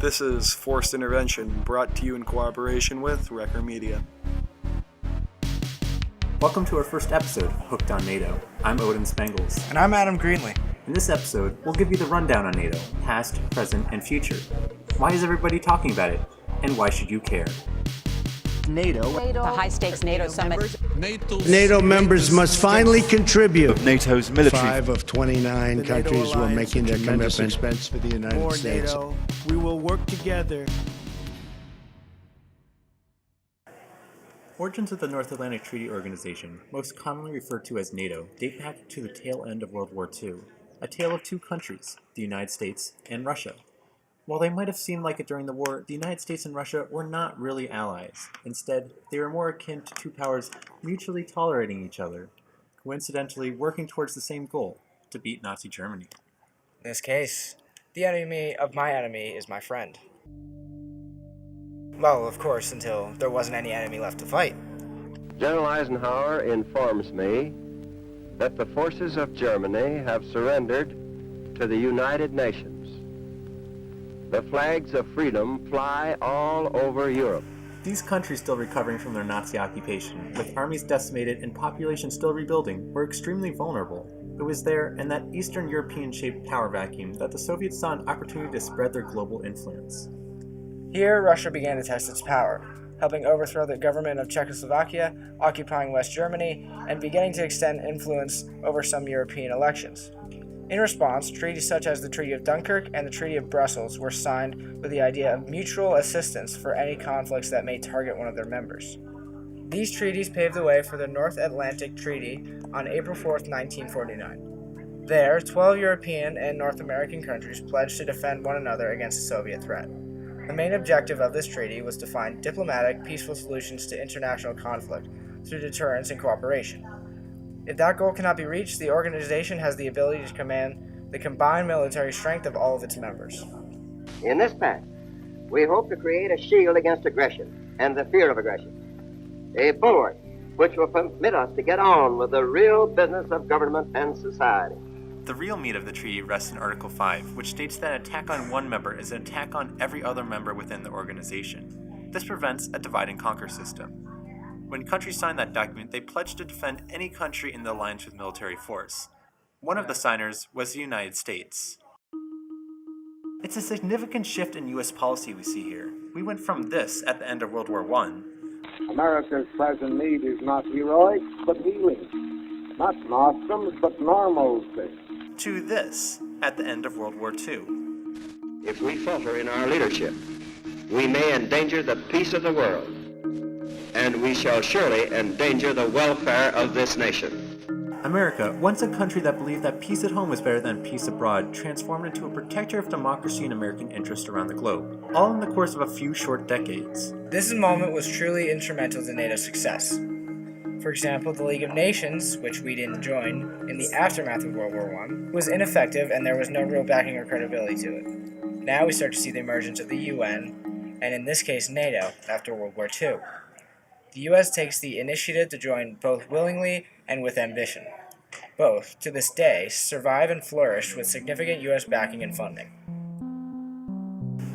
This is Forced Intervention, brought to you in cooperation with Wrecker Media. Welcome to our first episode of Hooked on Nato. I'm Owen Spangler. And I'm Adam Greenlee. In this episode, we'll give you the rundown on NATO, past, present, and future. Why is everybody talking about it? And why should you care? NATO. The high-stakes NATO summit. NATO members must finally contribute. NATO's military. 5 of 29 countries were making their commitment. Expense for the United States. NATO. We will work together. Origins of the North Atlantic Treaty Organization, most commonly referred to as NATO, date back to the tail end of World War II, a tale of two countries, the United States and Russia. While they might have seemed like it during the war, the United States and Russia were not really allies. Instead, they were more akin to two powers mutually tolerating each other, coincidentally working towards the same goal, to beat Nazi Germany. In this case, the enemy of my enemy is my friend. Well, of course, until there wasn't any enemy left to fight. General Eisenhower informs me that the forces of Germany have surrendered to the United Nations. The flags of freedom fly all over Europe. These countries still recovering from their Nazi occupation, with armies decimated and population still rebuilding, were extremely vulnerable. It was there, in that Eastern European-shaped power vacuum, that the Soviets saw an opportunity to spread their global influence. Here, Russia began to test its power, helping overthrow the government of Czechoslovakia, occupying West Germany, and beginning to extend influence over some European elections. In response, treaties such as the Treaty of Dunkirk and the Treaty of Brussels were signed with the idea of mutual assistance for any conflicts that may target one of their members. These treaties paved the way for the North Atlantic Treaty on April 4, 1949. There, 12 European and North American countries pledged to defend one another against the Soviet threat. The main objective of this treaty was to find diplomatic, peaceful solutions to international conflict through deterrence and cooperation. If that goal cannot be reached, the organization has the ability to command the combined military strength of all of its members. In this pact, we hope to create a shield against aggression and the fear of aggression, a bulwark which will permit us to get on with the real business of government and society. The real meat of the treaty rests in Article 5, which states that an attack on one member is an attack on every other member within the organization. This prevents a divide-and-conquer system. When countries signed that document, they pledged to defend any country in the alliance with military force. One of the signers was the United States. It's a significant shift in U.S. policy we see here. We went from this at the end of World War I. America's present need is not heroic, but healing. Not nostrums, but normalcy. To this at the end of World War II. If we falter in our leadership, we may endanger the peace of the world, and we shall surely endanger the welfare of this nation. America, once a country that believed that peace at home was better than peace abroad, transformed into a protector of democracy and American interest around the globe, all in the course of a few short decades. This moment was truly instrumental to NATO's success. For example, the League of Nations, which we didn't join, in the aftermath of World War I, was ineffective and there was no real backing or credibility to it. Now we start to see the emergence of the UN, and in this case NATO, after World War II. The U.S. takes the initiative to join both willingly and with ambition. Both, to this day, survive and flourish with significant U.S. backing and funding.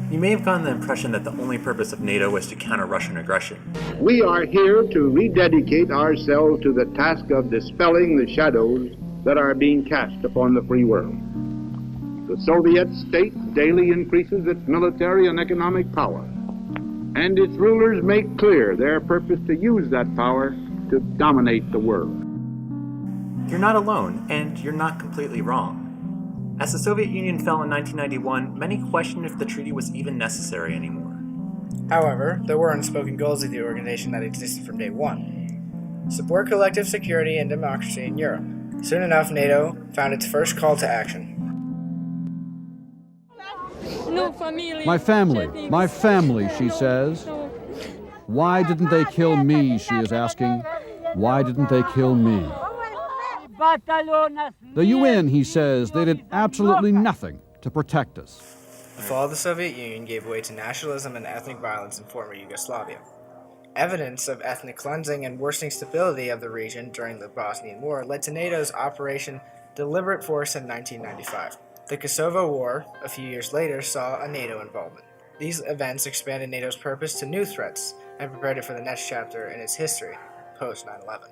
You may have gotten the impression that the only purpose of NATO was to counter Russian aggression. We are here to rededicate ourselves to the task of dispelling the shadows that are being cast upon the free world. The Soviet state daily increases its military and economic power, and its rulers make clear their purpose to use that power to dominate the world. You're not alone, and you're not completely wrong. As the Soviet Union fell in 1991, many questioned if the treaty was even necessary anymore. However, there were unspoken goals of the organization that existed from day one. Support collective security and democracy in Europe. Soon enough, NATO found its first call to action. My family, she says. Why didn't they kill me, she is asking. Why didn't they kill me? The UN, he says, they did absolutely nothing to protect us. The fall of the Soviet Union gave way to nationalism and ethnic violence in former Yugoslavia. Evidence of ethnic cleansing and worsening stability of the region during the Bosnian War led to NATO's Operation Deliberate Force in 1995. The Kosovo War, a few years later, saw a NATO involvement. These events expanded NATO's purpose to new threats and prepared it for the next chapter in its history, post 9/11.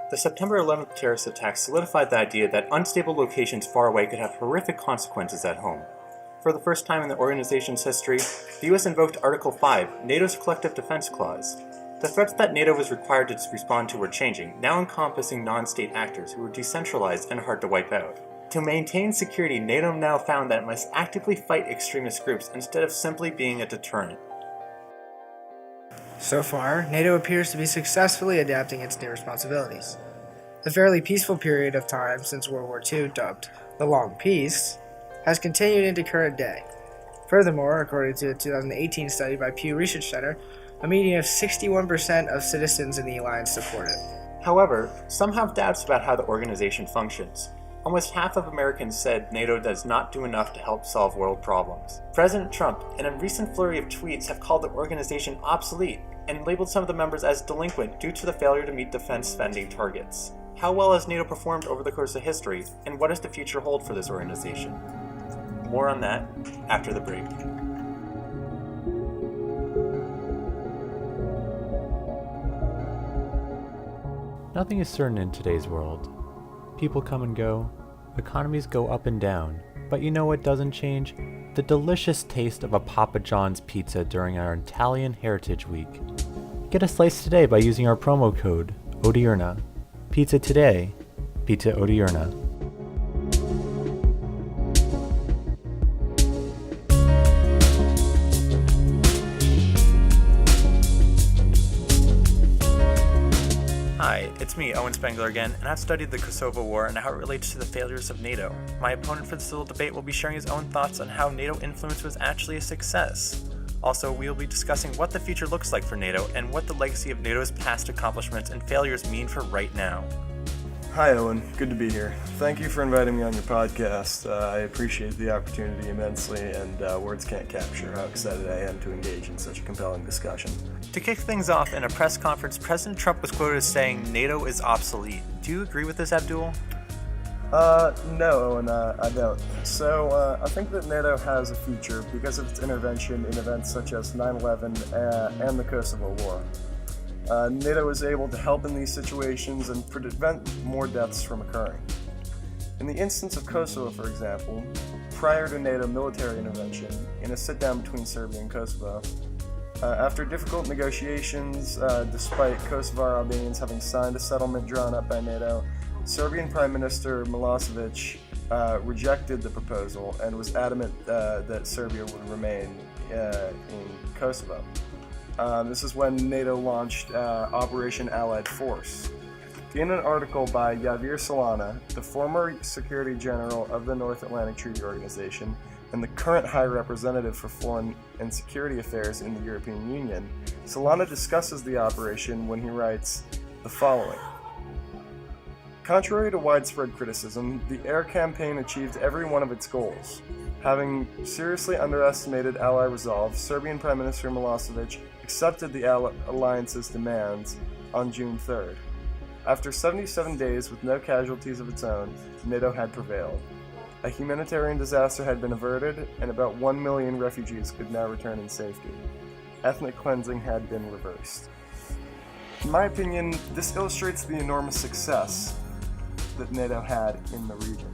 The September 11th terrorist attack solidified the idea that unstable locations far away could have horrific consequences at home. For the first time in the organization's history, the US invoked Article 5, NATO's Collective Defense Clause. The threats that NATO was required to respond to were changing, now encompassing non-state actors who were decentralized and hard to wipe out. To maintain security, NATO now found that it must actively fight extremist groups instead of simply being a deterrent. So far, NATO appears to be successfully adapting its new responsibilities. The fairly peaceful period of time since World War II, dubbed the Long Peace, has continued into current day. Furthermore, according to a 2018 study by Pew Research Center, a median of 61% of citizens in the alliance support it. However, some have doubts about how the organization functions. Almost half of Americans said NATO does not do enough to help solve world problems. President Trump, in a recent flurry of tweets, have called the organization obsolete and labeled some of the members as delinquent due to the failure to meet defense spending targets. How well has NATO performed over the course of history, and what does the future hold for this organization? More on that after the break. Nothing is certain in today's world. People come and go, economies go up and down, but you know what doesn't change? The delicious taste of a Papa John's pizza during our Italian Heritage Week. Get a slice today by using our promo code ODIURNA. Pizza today, pizza ODIURNA. Hi, it's me, Owen Spangler again, and I've studied the Kosovo War and how it relates to the failures of NATO. My opponent for this little debate will be sharing his own thoughts on how NATO influence was actually a success. Also, we'll be discussing what the future looks like for NATO and what the legacy of NATO's past accomplishments and failures mean for right now. Hi, Owen. Good to be here. Thank you for inviting me on your podcast. I appreciate the opportunity immensely, and words can't capture how excited I am to engage in such a compelling discussion. To kick things off, in a press conference, President Trump was quoted as saying NATO is obsolete. Do you agree with this, Abdul? No, Owen, I don't. So, I think that NATO has a future because of its intervention in events such as 9/11 and the Kosovo War. NATO is able to help in these situations and prevent more deaths from occurring. In the instance of Kosovo, for example, prior to NATO military intervention, in a sit-down between Serbia and Kosovo, after difficult negotiations, despite Kosovar Albanians having signed a settlement drawn up by NATO, Serbian Prime Minister Milosevic rejected the proposal and was adamant that Serbia would remain in Kosovo. This is when NATO launched Operation Allied Force. In an article by Javier Solana, the former Secretary General of the North Atlantic Treaty Organization and the current High Representative for Foreign and Security Affairs in the European Union, Solana discusses the operation when he writes the following. Contrary to widespread criticism, the air campaign achieved every one of its goals. Having seriously underestimated Ally resolve, Serbian Prime Minister Milosevic accepted the alliance's demands on June 3rd. After 77 days with no casualties of its own, NATO had prevailed. A humanitarian disaster had been averted, and about 1 million refugees could now return in safety. Ethnic cleansing had been reversed. In my opinion, this illustrates the enormous success that NATO had in the region.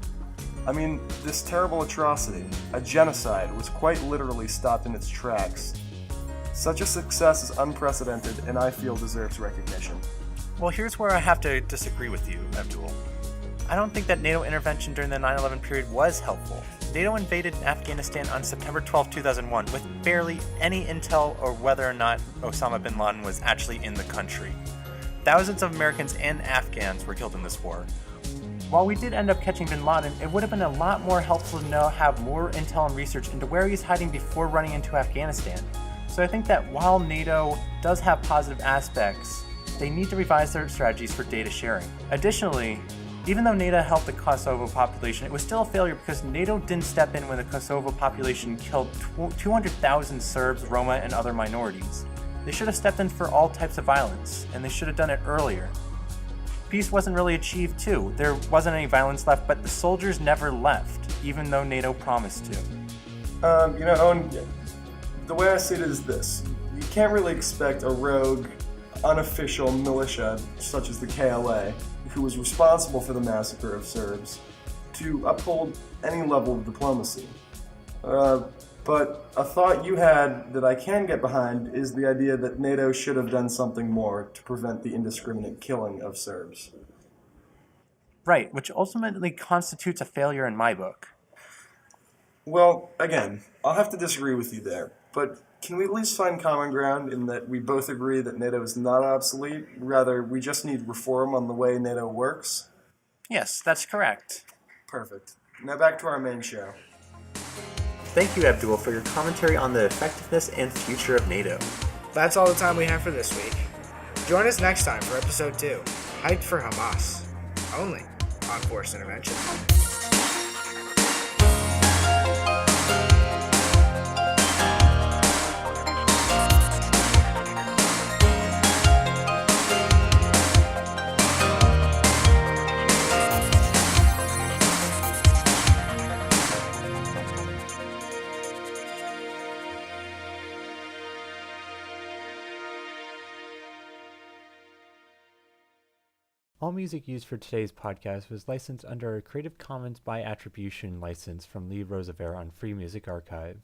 I mean, this terrible atrocity, a genocide, was quite literally stopped in its tracks. Such a success is unprecedented and I feel deserves recognition. Well, here's where I have to disagree with you, Abdul. I don't think that NATO intervention during the 9/11 period was helpful. NATO invaded Afghanistan on September 12, 2001 with barely any intel or whether or not Osama bin Laden was actually in the country. Thousands of Americans and Afghans were killed in this war. While we did end up catching bin Laden, it would have been a lot more helpful to have more intel and research into where he's hiding before running into Afghanistan. So I think that while NATO does have positive aspects, they need to revise their strategies for data sharing. Additionally, even though NATO helped the Kosovo population, it was still a failure because NATO didn't step in when the Kosovo population killed 200,000 Serbs, Roma, and other minorities. They should have stepped in for all types of violence, and they should have done it earlier. Peace wasn't really achieved too. There wasn't any violence left, but the soldiers never left, even though NATO promised to. Owen, the way I see it is this. You can't really expect a rogue, unofficial militia, such as the KLA, who was responsible for the massacre of Serbs, to uphold any level of diplomacy. But a thought you had that I can get behind is the idea that NATO should have done something more to prevent the indiscriminate killing of Serbs. Right, which ultimately constitutes a failure in my book. Well, again, I'll have to disagree with you there, but can we at least find common ground in that we both agree that NATO is not obsolete? Rather, we just need reform on the way NATO works? Yes, that's correct. Perfect. Now back to our main show. Thank you, Abdul, for your commentary on the effectiveness and future of NATO. That's all the time we have for this week. Join us next time for episode 2, Hyped for Hamas, only on Forced Intervention. All music used for today's podcast was licensed under a Creative Commons by Attribution license from Lee Rosevere on Free Music Archive.